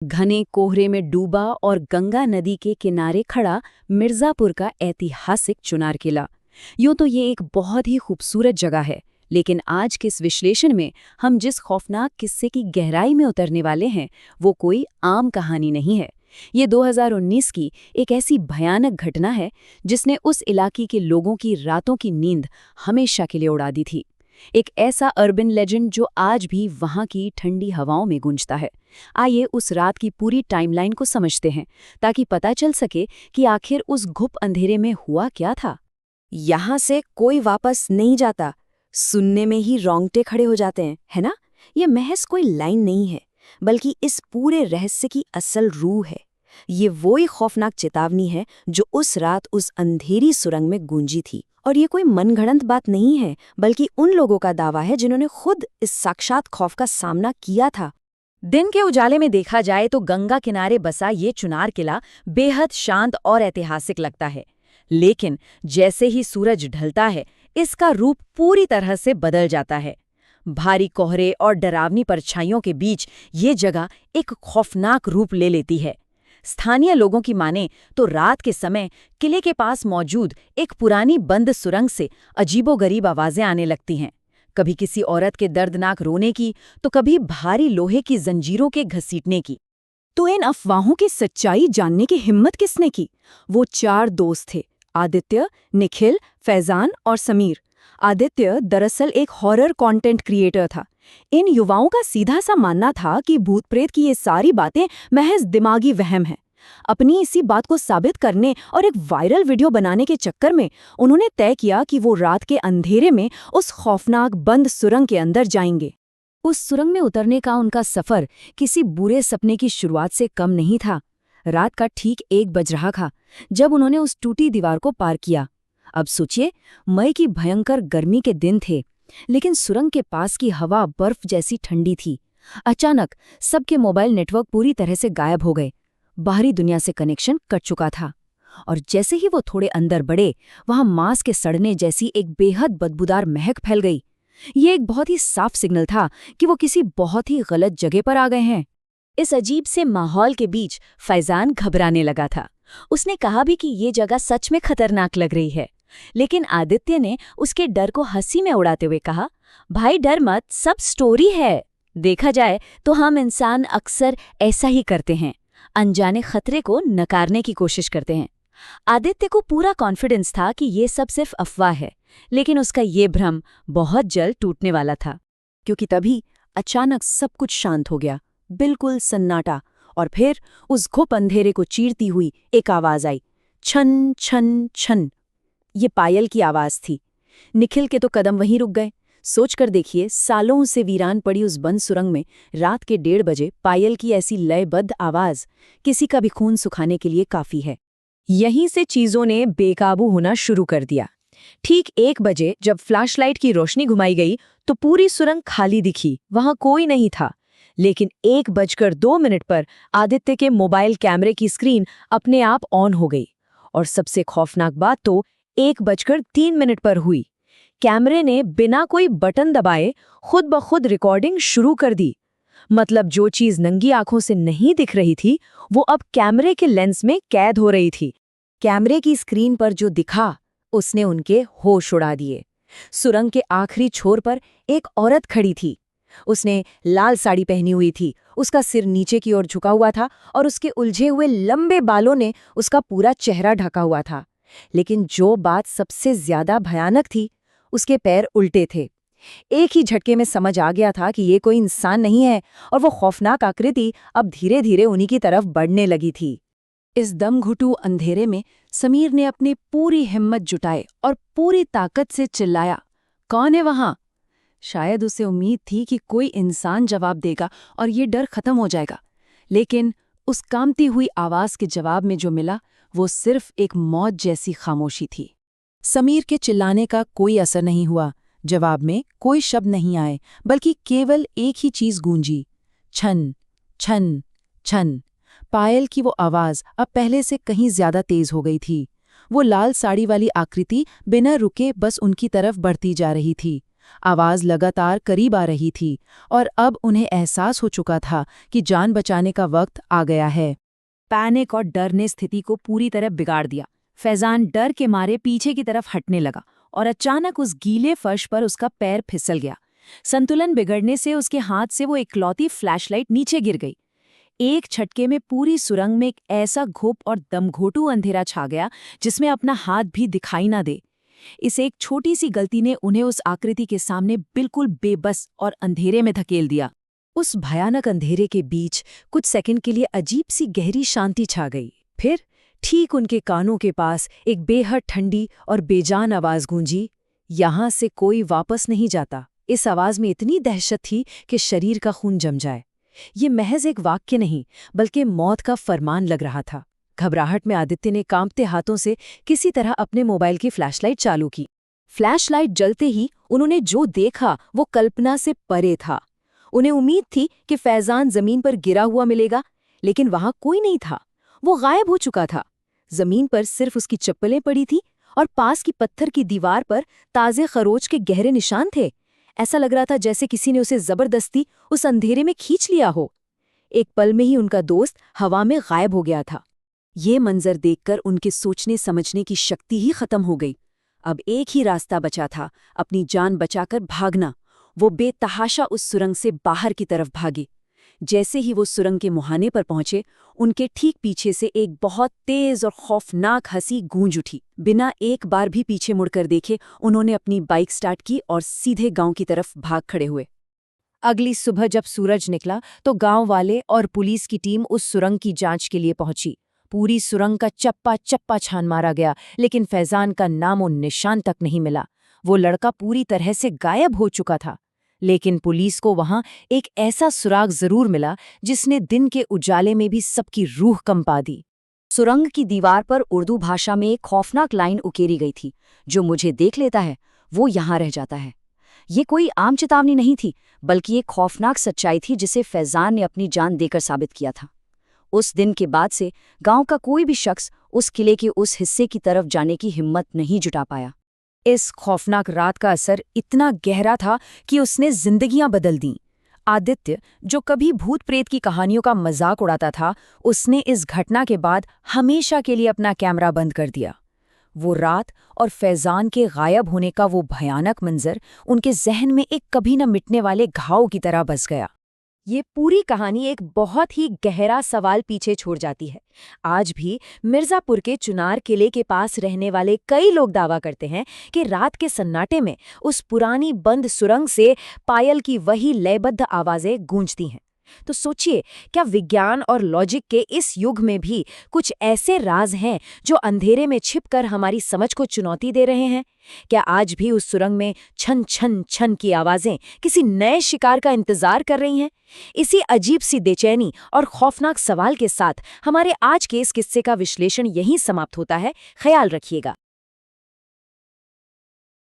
घने कोहरे में डूबा और गंगा नदी के किनारे खड़ा मिर्जापुर का ऐतिहासिक चुनार किला। यूं तो ये एक बहुत ही खूबसूरत जगह है, लेकिन आज के इस विश्लेषण में हम जिस खौफनाक किस्से की गहराई में उतरने वाले हैं वो कोई आम कहानी नहीं है। ये 2019 की एक ऐसी भयानक घटना है जिसने उस इलाके के लोगों की रातों की नींद हमेशा के लिए उड़ा दी थी। एक ऐसा अर्बन लेजेंड जो आज भी वहां की ठंडी हवाओं में गूंजता है। आइए उस रात की पूरी टाइमलाइन को समझते हैं ताकि पता चल सके कि आखिर उस घुप अंधेरे में हुआ क्या था। यहाँ से कोई वापस नहीं जाता, सुनने में ही रोंगटे खड़े हो जाते हैं, है ना? ये महज कोई लाइन नहीं है, बल्कि इस पूरे रहस्य की असल रूह है। ये वही खौफनाक चेतावनी है जो उस रात उस अंधेरी सुरंग में गूंजी थी। और ये कोई मनगढ़ंत बात नहीं है, बल्कि उन लोगों का दावा है जिन्होंने खुद इस साक्षात खौफ का सामना किया था। दिन के उजाले में देखा जाए तो गंगा किनारे बसा ये चुनार किला बेहद शांत और ऐतिहासिक लगता है, लेकिन जैसे ही सूरज ढलता है इसका रूप पूरी तरह से बदल जाता है। भारी कोहरे और डरावनी परछाइयों के बीच ये जगह एक खौफनाक रूप ले लेती है। स्थानीय लोगों की माने तो रात के समय किले के पास मौजूद एक पुरानी बंद सुरंग से अजीबोगरीब आवाजें आने लगती हैं, कभी किसी औरत के दर्दनाक रोने की तो कभी भारी लोहे की जंजीरों के घसीटने की। तो इन अफवाहों की सच्चाई जानने की हिम्मत किसने की? वो 4 दोस्त थे, आदित्य, निखिल, फैजान और समीर। आदित्य दरअसल एक हॉरर कंटेंट क्रिएटर था। इन युवाओं का सीधा सा मानना था कि भूत प्रेत की ये सारी बातें महज दिमागी वहम है। अपनी इसी बात को साबित करने और एक वायरल वीडियो बनाने के चक्कर में उन्होंने तय किया कि वो रात के अंधेरे में उस खौफनाक बंद सुरंग के अंदर जाएंगे। उस सुरंग में उतरने का उनका सफर किसी बुरे सपने की शुरुआत से कम नहीं था। रात का ठीक 1 बज रहा था जब उन्होंने उस टूटी दीवार को पार किया। अब सोचिए, मई की भयंकर गर्मी के दिन थे, लेकिन सुरंग के पास की हवा बर्फ जैसी ठंडी थी। अचानक सबके मोबाइल नेटवर्क पूरी तरह से गायब हो गए। बाहरी दुनिया से कनेक्शन कट चुका था। और जैसे ही वो थोड़े अंदर बढ़े, वहां मांस के सड़ने जैसी एक बेहद बदबूदार महक फैल गई। ये एक बहुत ही साफ सिग्नल था कि वो किसी बहुत ही गलत जगह पर आ गए हैं। इस अजीब से माहौल के बीच फैजान घबराने लगा था। उसने कहा भी कि ये जगह सच में खतरनाक लग रही है, लेकिन आदित्य ने उसके डर को हंसी में उड़ाते हुए कहा, भाई डर मत, सब स्टोरी है। देखा जाए तो हम इंसान अक्सर ऐसा ही करते हैं, अनजाने खतरे को नकारने की कोशिश करते हैं। आदित्य को पूरा कॉन्फिडेंस था कि ये सब सिर्फ अफवाह है, लेकिन उसका ये भ्रम बहुत जल्द टूटने वाला था, क्योंकि तभी अचानक सब कुछ शांत हो गया, बिल्कुल सन्नाटा। और फिर उस घुप अंधेरे को चीरती हुई एक आवाज आई, छन छन छन। ये पायल की आवाज थी। निखिल के तो कदम वहीं रुक गए। सोचकर देखिए, सालों से वीरान पड़ी उस बंद सुरंग में रात के 1:30 बजे पायल की ऐसी लयबद्ध आवाज किसी का भी खून सुखाने के लिए काफी है। यहीं से चीजों ने बेकाबू होना शुरू कर दिया। ठीक 1 बजे जब फ्लैशलाइट की रोशनी घुमाई गई तो पूरी सुरंग खाली दिखी, वहां कोई नहीं था। लेकिन 1:02 पर आदित्य के मोबाइल कैमरे की स्क्रीन अपने आप ऑन हो गई। और सबसे खौफनाक बात तो 1:03 पर हुई। कैमरे ने बिना कोई बटन दबाए खुद ब खुद रिकॉर्डिंग शुरू कर दी। मतलब जो चीज नंगी आंखों से नहीं दिख रही थी वो अब कैमरे के लेंस में कैद हो रही थी। कैमरे की स्क्रीन पर जो दिखा उसने उनके होश उड़ा दिए। सुरंग के आखिरी छोर पर एक औरत खड़ी थी। उसने लाल साड़ी पहनी हुई थी, उसका सिर नीचे की ओर झुका हुआ था और उसके उलझे हुए लंबे बालों ने उसका पूरा चेहरा ढका हुआ था। लेकिन जो बात सबसे ज्यादा भयानक थी, उसके पैर उल्टे थे। एक ही झटके में समझ आ गया था कि ये कोई इंसान नहीं है और वो खौफनाक आकृति अब धीरे धीरे उन्हीं की तरफ बढ़ने लगी थी। इस दमघुटू अंधेरे में समीर ने अपनी पूरी हिम्मत जुटाई और पूरी ताकत से चिल्लाया, कौन है वहां? शायद उसे उम्मीद थी कि कोई इंसान जवाब देगा और ये डर खत्म हो जाएगा, लेकिन उस कांपती हुई आवाज के जवाब में जो मिला वो सिर्फ एक मौत जैसी खामोशी थी। समीर के चिल्लाने का कोई असर नहीं हुआ। जवाब में कोई शब्द नहीं आए, बल्कि केवल एक ही चीज गूंजी, छन छन छन। पायल की वो आवाज अब पहले से कहीं ज्यादा तेज हो गई थी। वो लाल साड़ी वाली आकृति बिना रुके बस उनकी तरफ बढ़ती जा रही थी। आवाज लगातार करीब आ रही थी और अब उन्हें एहसास हो चुका था कि जान बचाने का वक्त आ गया है। पैनिक और डर ने स्थिति को पूरी तरह बिगाड़ दिया। फैजान डर के मारे पीछे की तरफ हटने लगा और अचानक उस गीले फर्श पर उसका पैर फिसल गया। संतुलन बिगड़ने से उसके हाथ से वो इकलौती फ्लैशलाइट नीचे गिर गई। एक झटके में पूरी सुरंग में एक ऐसा घुप और दमघोटू अंधेरा छा गया जिसमें अपना हाथ भी दिखाई ना दे। इस एक छोटी सी गलती ने उन्हें उस आकृति के सामने बिल्कुल बेबस और अंधेरे में धकेल दिया। उस भयानक अंधेरे के बीच कुछ सेकंड के लिए अजीब सी गहरी शांति छा गई। फिर ठीक उनके कानों के पास एक बेहद ठंडी और बेजान आवाज गूंजी, यहां से कोई वापस नहीं जाता। इस आवाज में इतनी दहशत थी कि शरीर का खून जम जाए। ये महज एक वाक्य नहीं बल्कि मौत का फरमान लग रहा था। घबराहट में आदित्य ने कांपते हाथों से किसी तरह अपने मोबाइल की फ्लैशलाइट चालू की। फ्लैशलाइट जलते ही उन्होंने जो देखा वो कल्पना से परे था। उन्हें उम्मीद थी कि फैजान जमीन पर गिरा हुआ मिलेगा, लेकिन वहां कोई नहीं था। वो गायब हो चुका था। जमीन पर सिर्फ उसकी चप्पलें पड़ी थी और पास की पत्थर की दीवार पर ताजे खरोच के गहरे निशान थे। ऐसा लग रहा था जैसे किसी ने उसे जबरदस्ती उस अंधेरे में खींच लिया हो। एक पल में ही उनका दोस्त हवा में गायब हो गया था। ये मंजर देखकर उनके सोचने समझने की शक्ति ही खत्म हो गई। अब एक ही रास्ता बचा था, अपनी जान बचाकर भागना। वो बेतहाशा उस सुरंग से बाहर की तरफ भागे। जैसे ही वो सुरंग के मुहाने पर पहुंचे, उनके ठीक पीछे से एक बहुत तेज और खौफनाक हंसी गूंज उठी। बिना एक बार भी पीछे मुड़कर देखे उन्होंने अपनी बाइक स्टार्ट की और सीधे गांव की तरफ भाग खड़े हुए। अगली सुबह जब सूरज निकला तो गांव वाले और पुलिस की टीम उस सुरंग की जांच के लिए पहुंची। पूरी सुरंग का चप्पा चप्पा छान मारा गया, लेकिन फैजान का नामो निशान तक नहीं मिला। वो लड़का पूरी तरह से गायब हो चुका था। लेकिन पुलिस को वहां एक ऐसा सुराग जरूर मिला जिसने दिन के उजाले में भी सबकी रूह कंपा दी। सुरंग की दीवार पर उर्दू भाषा में एक खौफनाक लाइन उकेरी गई थी, जो मुझे देख लेता है वो यहां रह जाता है। ये कोई आम चेतावनी नहीं थी, बल्कि एक खौफनाक सच्चाई थी जिसे फैजान ने अपनी जान देकर साबित किया था। उस दिन के बाद से गांव का कोई भी शख्स उस किले के उस हिस्से की तरफ जाने की हिम्मत नहीं जुटा पाया। इस खौफनाक रात का असर इतना गहरा था कि उसने जिंदगियां बदल दीं। आदित्य, जो कभी भूत प्रेत की कहानियों का मजाक उड़ाता था, उसने इस घटना के बाद हमेशा के लिए अपना कैमरा बंद कर दिया। वो रात और फैजान के गायब होने का वो भयानक मंजर उनके जहन में एक कभी न मिटने वाले घाव की तरह बस गया। ये पूरी कहानी एक बहुत ही गहरा सवाल पीछे छोड़ जाती है। आज भी मिर्जापुर के चुनार किले के पास रहने वाले कई लोग दावा करते हैं कि रात के सन्नाटे में उस पुरानी बंद सुरंग से पायल की वही लयबद्ध आवाजें गूंजती हैं। तो सोचिए, क्या विज्ञान और लॉजिक के इस युग में भी कुछ ऐसे राज हैं जो अंधेरे में छिपकर हमारी समझ को चुनौती दे रहे हैं? क्या आज भी उस सुरंग में छन छन छन की आवाजें किसी नए शिकार का इंतजार कर रही हैं? इसी अजीब सी बेचैनी और खौफनाक सवाल के साथ हमारे आज के इस किस्से का विश्लेषण यहीं समाप्त होता है। ख्याल रखिएगा।